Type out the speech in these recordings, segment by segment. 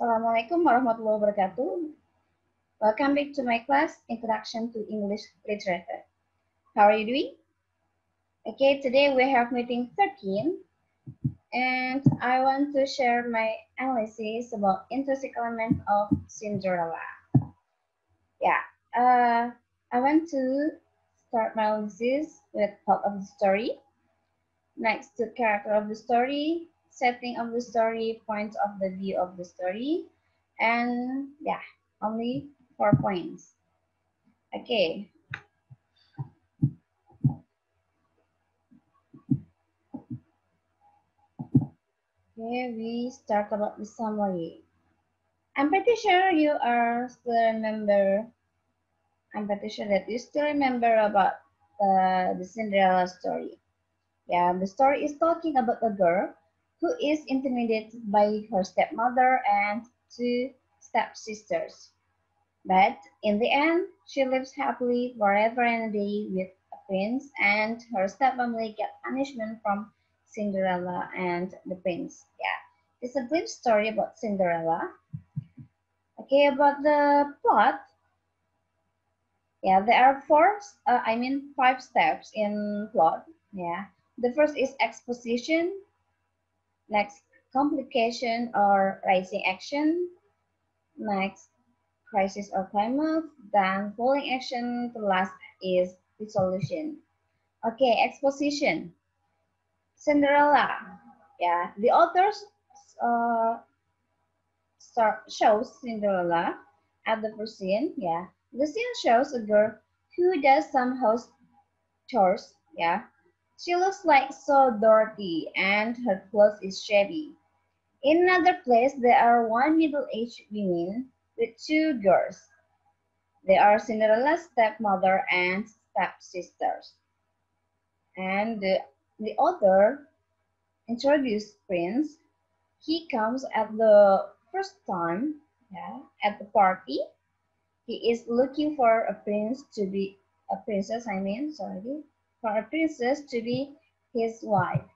Assalamualaikum warahmatullahi wabarakatuh. Welcome back to my class, Introduction to English Literature. How are you doing? Okay, today we have meeting 13, and I want to share my analysis about intrinsic element of Cinderella. Yeah, I want to start my analysis with plot of the story, next to character of the story, setting of the story, points of the view of the story, and yeah, only 4 points. Okay. Okay, we start about the summary. I'm pretty sure you are still remember. I'm pretty sure that you still remember about the Cinderella story. Yeah, the story is talking about a girl who is intimidated by her stepmother and two stepsisters. But in the end, she lives happily forever and a day with a prince, and her stepfamily get punishment from Cinderella and the prince. Yeah, it's a brief story about Cinderella. Okay, about the plot. Yeah, there are five steps in plot. Yeah, the first is exposition, next complication or rising action, next crisis or climax, then falling action, the last is resolution. Okay, exposition. Cinderella. Yeah, the authors uh, shows Cinderella at the first scene. Yeah, the scene shows a girl who does some house chores. Yeah, she looks like so dirty and her clothes is shabby. In another place, there are one middle-aged woman with two girls. They are Cinderella's stepmother and stepsisters. And the author introduced Prince. He comes at the first time, yeah, at the party. He is looking for a prince to be a princess. For a princess to be his wife.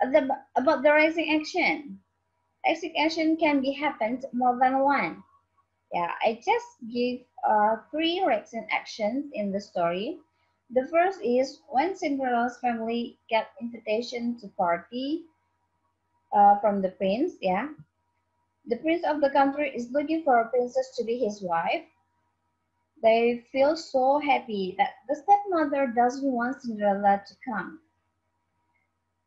About the rising action. Rising action can be happened more than one. Yeah, I just give three rising actions in the story. The first is when Cinderella's family get invitation to party from the prince. Yeah, the prince of the country is looking for a princess to be his wife. They feel so happy that the stepmother doesn't want Cinderella to come.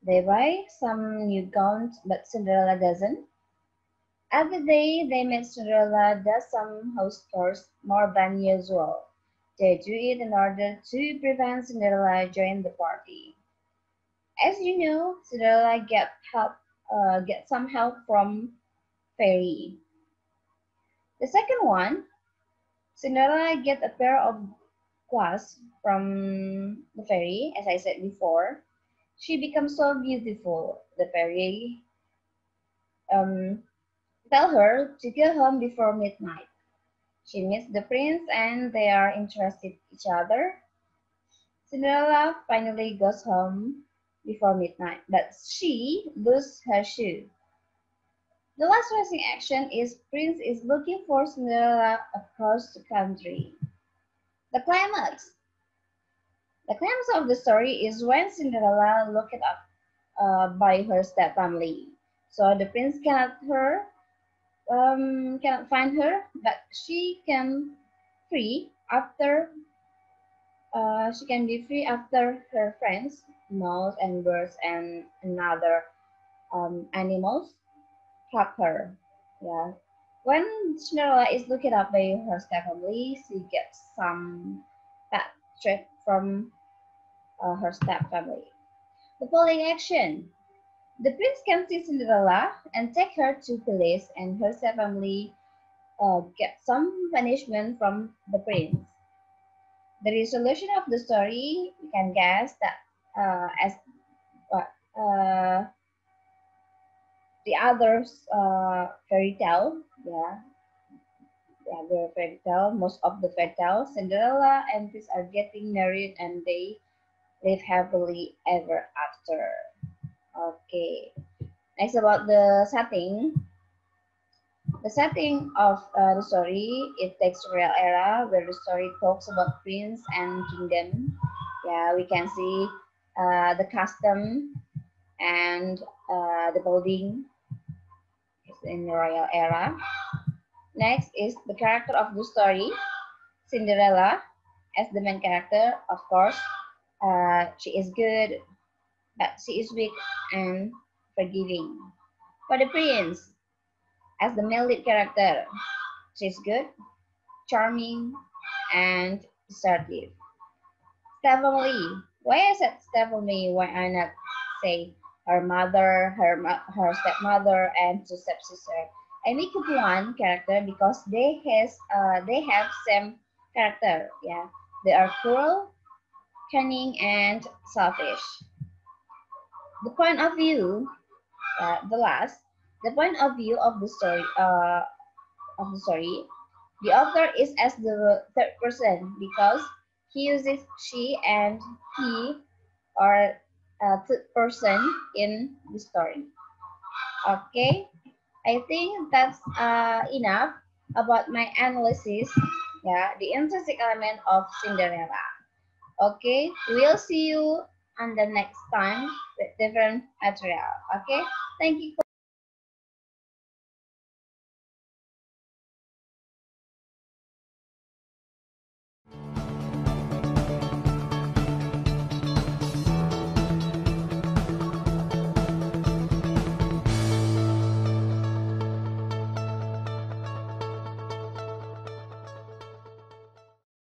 They buy some new gowns, but Cinderella doesn't. Every day they make Cinderella does some house chores more than usual. They do it in order to prevent Cinderella joining the party. As you know, Cinderella get some help from fairy. The second one, Cinderella get a pair of glass from the fairy, as I said before. She becomes so beautiful. The fairy um, tell her to go home before midnight. She meets the prince and they are interested in each other. Cinderella finally goes home before midnight, but she loses her shoe. The last rising action is Prince is looking for Cinderella across the country. The climax. The climax of the story is when Cinderella looked up by her stepfamily. So the prince cannot find her, but free after she can be free after her friends, mouse and birds and another animals help her. Yeah. When Cinderella is looked up by her stepfamily, she gets some pet treat from her stepfamily. The following action. The prince can see Cinderella and take her to police, and her stepfamily get some punishment from the prince. The resolution of the story, you can guess that as what the others fairy tale, the fairy tale. Most of the fairy tale, Cinderella and Prince are getting married and they live happily ever after. Okay. Next about the setting. The setting of the story, it takes real era where the story talks about prince and kingdom. Yeah, we can see the custom and the building is in the royal era. Next is the character of the story, Cinderella as the main character. Of course, she is good, but she is weak and forgiving. For the prince, as the male lead character, she's good, charming, and assertive. Stephanie, why I said Stephanie? Why I not say her mother, her stepmother, and two stepsister? I make it one character because they have same character. Yeah, they are cruel, cunning, and selfish. The point of view, the last, the point of view of the story, the author is as the third person because he uses she and he or third person in the story. Okay, I think that's enough about my analysis. Yeah, the intrinsic element of Cinderella. Okay, we'll see you on the next time with different material. Okay, thank you.